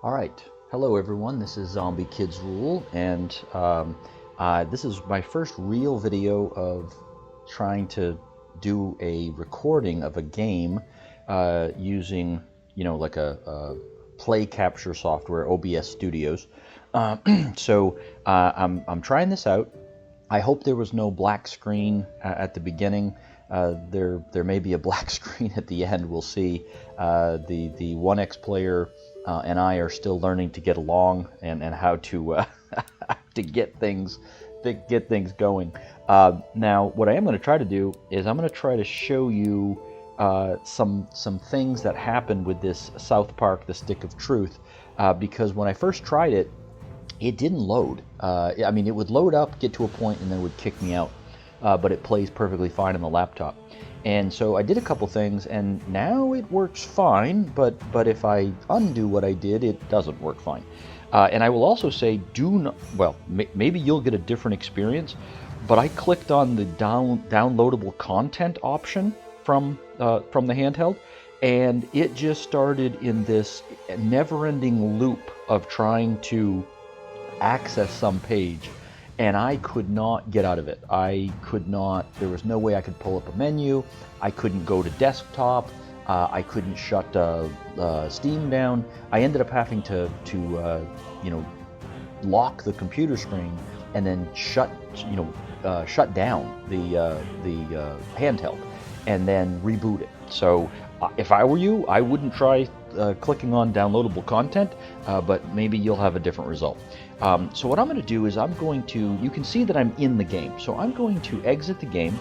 Alright, hello everyone, this is Zombie Kids Rule, and this is my first real video of trying to do a recording of a game using, like a play capture software, OBS Studios. I'm trying this out. I hope there was no black screen at the beginning. There may be a black screen at the end. We'll see. The OneXPlayer and I are still learning to get along and how to to get things going. Now, what I am going to try to do is I'm going to try to show you some things that happened with this South Park: The Stick of Truth, because when I first tried it, it didn't load. I mean, it would load up, get to a point, and then it would kick me out. But it plays perfectly fine on the laptop. And so I did a couple things, and now it works fine, but if I undo what I did, it doesn't work fine. And I will also say, maybe you'll get a different experience, but I clicked on the downloadable content option from the handheld, and it just started in this never-ending loop of trying to access some page, and I could not get out of it. There was no way I could pull up a menu. I couldn't go to desktop. I couldn't shut Steam down. I ended up having to lock the computer screen and then shut down the handheld and then reboot it. So if I were you, I wouldn't try clicking on downloadable content, but maybe you'll have a different result. So what I'm going to do is you can see that I'm in the game, so I'm going to exit the game.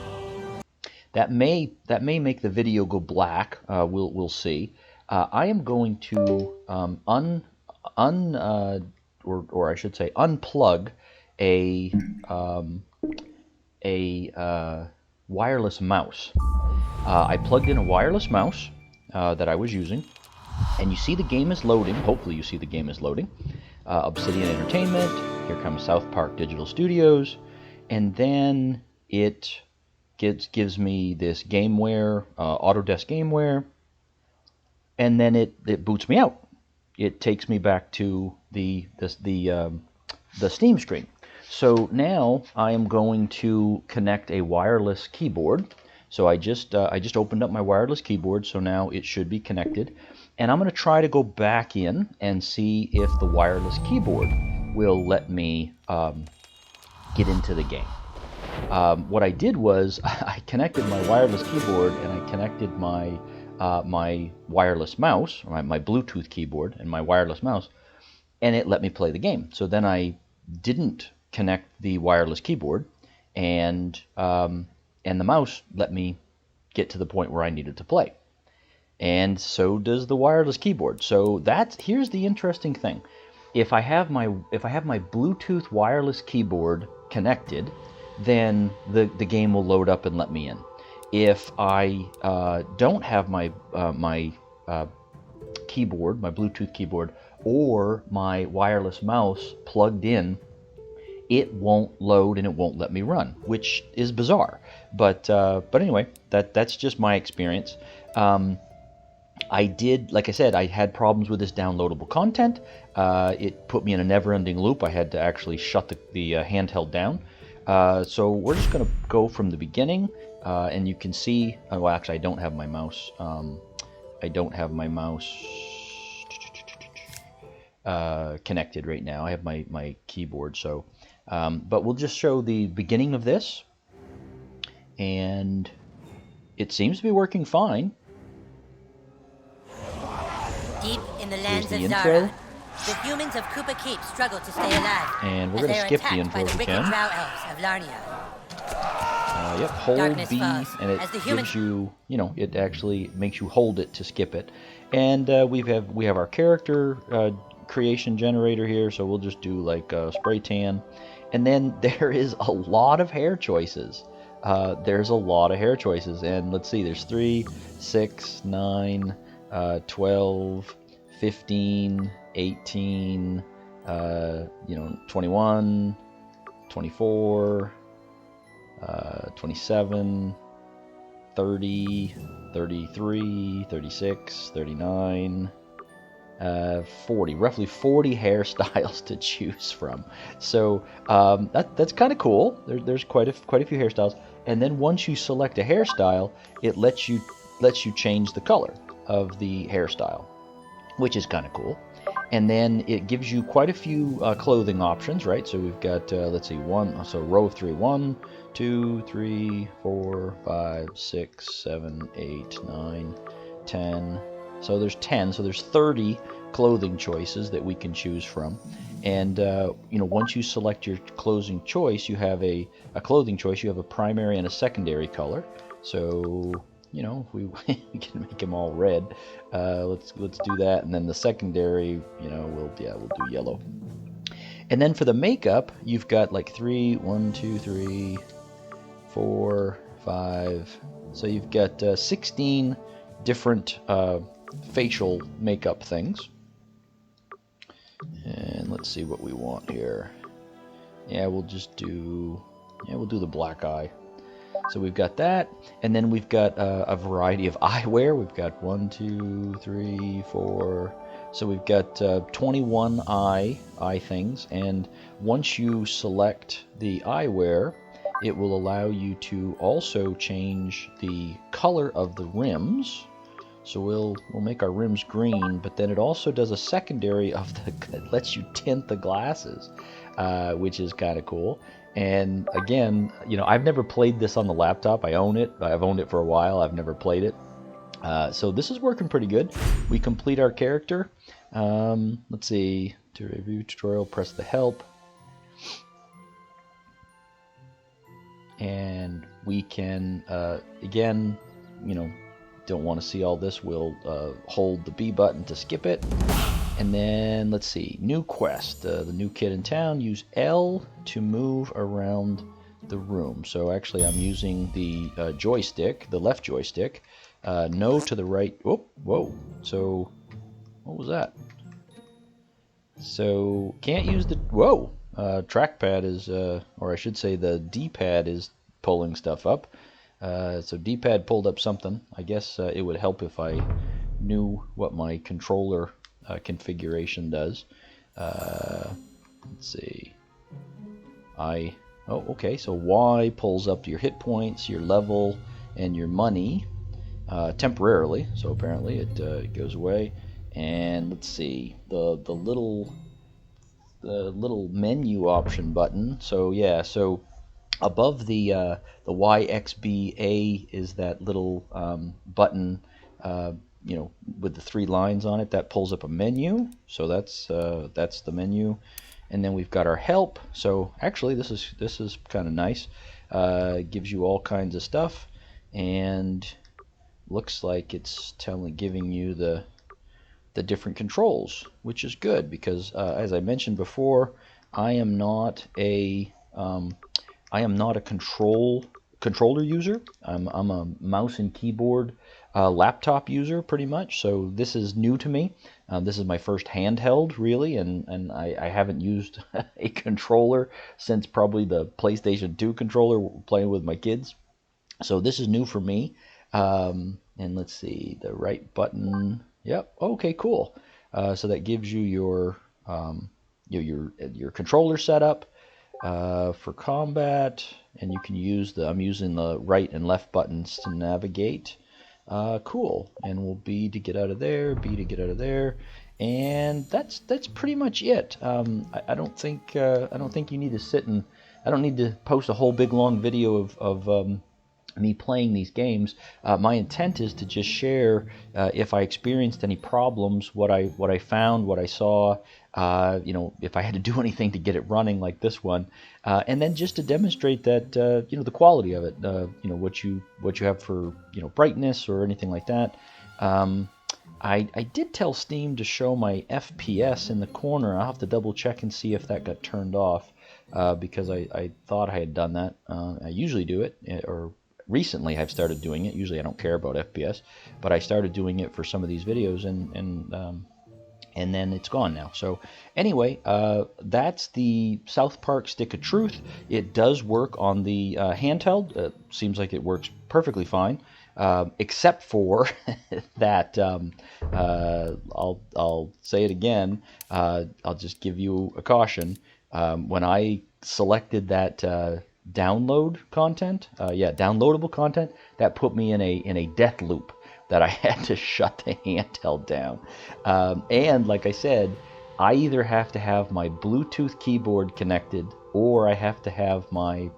That may make the video go black. We'll see. I am going to unplug a wireless mouse. I plugged in a wireless mouse that I was using, and you see the game is loading. Hopefully you see the game is loading. Obsidian Entertainment, here comes South Park Digital Studios, and then it gives me this GameWare, Autodesk GameWare, and then it boots me out. It takes me back to the Steam screen. So now I am going to connect a wireless keyboard. So I just opened up my wireless keyboard, so now it should be connected. And I'm going to try to go back in and see if the wireless keyboard will let me get into the game. What I did was I connected my wireless keyboard and I connected my wireless mouse, my Bluetooth keyboard and my wireless mouse, and it let me play the game. So then I didn't connect the wireless keyboard, and the mouse let me get to the point where I needed to play. And so does the wireless keyboard. So here's the interesting thing. If I have my Bluetooth wireless keyboard connected, then the game will load up and let me in. If I don't have my keyboard, my Bluetooth keyboard, or my wireless mouse plugged in, it won't load and it won't let me run, which is bizarre. But anyway, that's just my experience. Like I said, I had problems with this downloadable content. It put me in a never-ending loop. I had to actually shut the handheld down. So we're just going to go from the beginning, and you can see. Well, actually, I don't have my mouse. Connected right now. I have my keyboard. So, but we'll just show the beginning of this, and it seems to be working fine. Deep in the lands Here's the of intro. Zara, the humans of Koopa Keep struggle to stay alive. And we're going to skip the intro if we can. Drow elves of Larnia. Yep, hold Darkness B, falls and it as the gives you, it actually makes you hold it to skip it. And we have our character creation generator here, so we'll just do like spray tan. And then there is a lot of hair choices. And let's see, there's 3, 6, 9, 12, 15, 18, 21, 24, 27, 30, 33, 36, 39, roughly 40 hairstyles to choose from. So that's kind of cool. There's quite a few hairstyles, and then once you select a hairstyle, it lets you change the color of the hairstyle, which is kind of cool. And then it gives you quite a few clothing options, right? So we've got, let's see, row of three, 1, 2, 3, 4, 5, 6, 7, 8, 9, 10. So there's 10, so there's 30 clothing choices that we can choose from. And, once you select your clothing choice, you have a clothing choice, you have a primary and a secondary color. So, we can make them all red. Let's do that, and then the secondary, we'll do yellow. And then for the makeup, you've got like 1, 2, 3, 4, 5. So you've got 16 different facial makeup things. And let's see what we want here. Yeah, we'll do the black eye. So we've got that, and then we've got a variety of eyewear. We've got 1, 2, 3, 4. So we've got 21 eye things, and once you select the eyewear, it will allow you to also change the color of the rims. So we'll make our rims green, but then it also does a secondary of it lets you tint the glasses, which is kind of cool. And again, I've never played this on the laptop. I own it. I've owned it for a while. I've never played it. So this is working pretty good. We complete our character. Let's see. To review tutorial, press the help. And we can, again, don't want to see all this, we'll hold the B button to skip it. And then let's see, new quest, the new kid in town. Use L to move around the room. So actually I'm using the joystick, the left joystick. No to the right. Oh, whoa. So what was that? So can't use the, whoa. Trackpad is, or I should say the D-pad is pulling stuff up. So D-pad pulled up something. I guess it would help if I knew what my controller configuration does. Let's see. Oh, okay. So Y pulls up your hit points, your level, and your money temporarily. So apparently it goes away. And let's see, the little menu option button. So yeah, so above the YXBA is that little button, with the 3 lines on it that pulls up a menu. So that's the menu, and then we've got our help. So actually, this is kind of nice. Gives you all kinds of stuff, and looks like it's giving you the different controls, which is good because as I mentioned before, I am not a controller user. I'm a mouse and keyboard laptop user pretty much. So this is new to me. This is my first handheld really, and I haven't used a controller since probably the PlayStation 2 controller playing with my kids. So this is new for me. And let's see, the right button. Yep. Okay, cool. So that gives you your controller setup for combat, and you can use I'm using the right and left buttons to navigate. Cool. And we'll B to get out of there, B to get out of there, and that's pretty much it. I don't think you need to sit and I don't need to post a whole big long video of me playing these games. My intent is to just share if I experienced any problems, what I found, what I saw, if I had to do anything to get it running like this one, and then just to demonstrate that the quality of it, what you have for brightness or anything like that. I did tell Steam to show my FPS in the corner. I'll have to double check and see if that got turned off, because I thought I had done that. I usually do it, or recently I've started doing it. Usually I don't care about FPS, but I started doing it for some of these videos, and then it's gone now. So anyway, that's the South Park Stick of Truth. It does work on the handheld. Seems like it works perfectly fine. except for that. I'll say it again. I'll just give you a caution. When I selected that download content, downloadable content, that put me in a death loop that I had to shut the handheld down. And like I said, I either have to have my Bluetooth keyboard connected, or I have to have my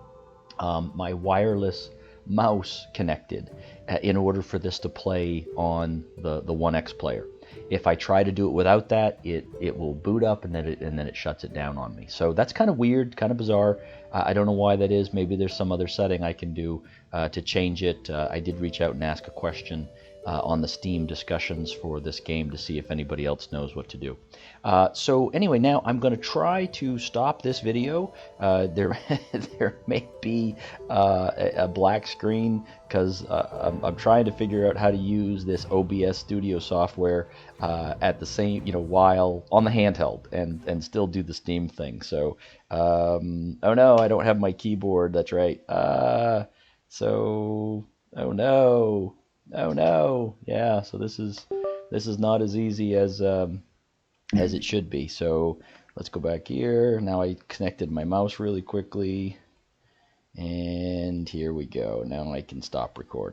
wireless mouse connected in order for this to play on the OneXPlayer. If I try to do it without that, it will boot up and then it shuts it down on me. So that's kind of weird, kind of bizarre. I don't know why that is. Maybe there's some other setting I can do to change it. I did reach out and ask a question on the Steam discussions for this game to see if anybody else knows what to do. So anyway, now I'm going to try to stop this video. There may be a black screen because I'm trying to figure out how to use this OBS Studio software at the same, while on the handheld and still do the Steam thing. So, oh no, I don't have my keyboard. That's right. So, oh no. Oh no, yeah. So this is not as easy as it should be. So let's go back here. Now I connected my mouse really quickly, and here we go. Now I can stop recording.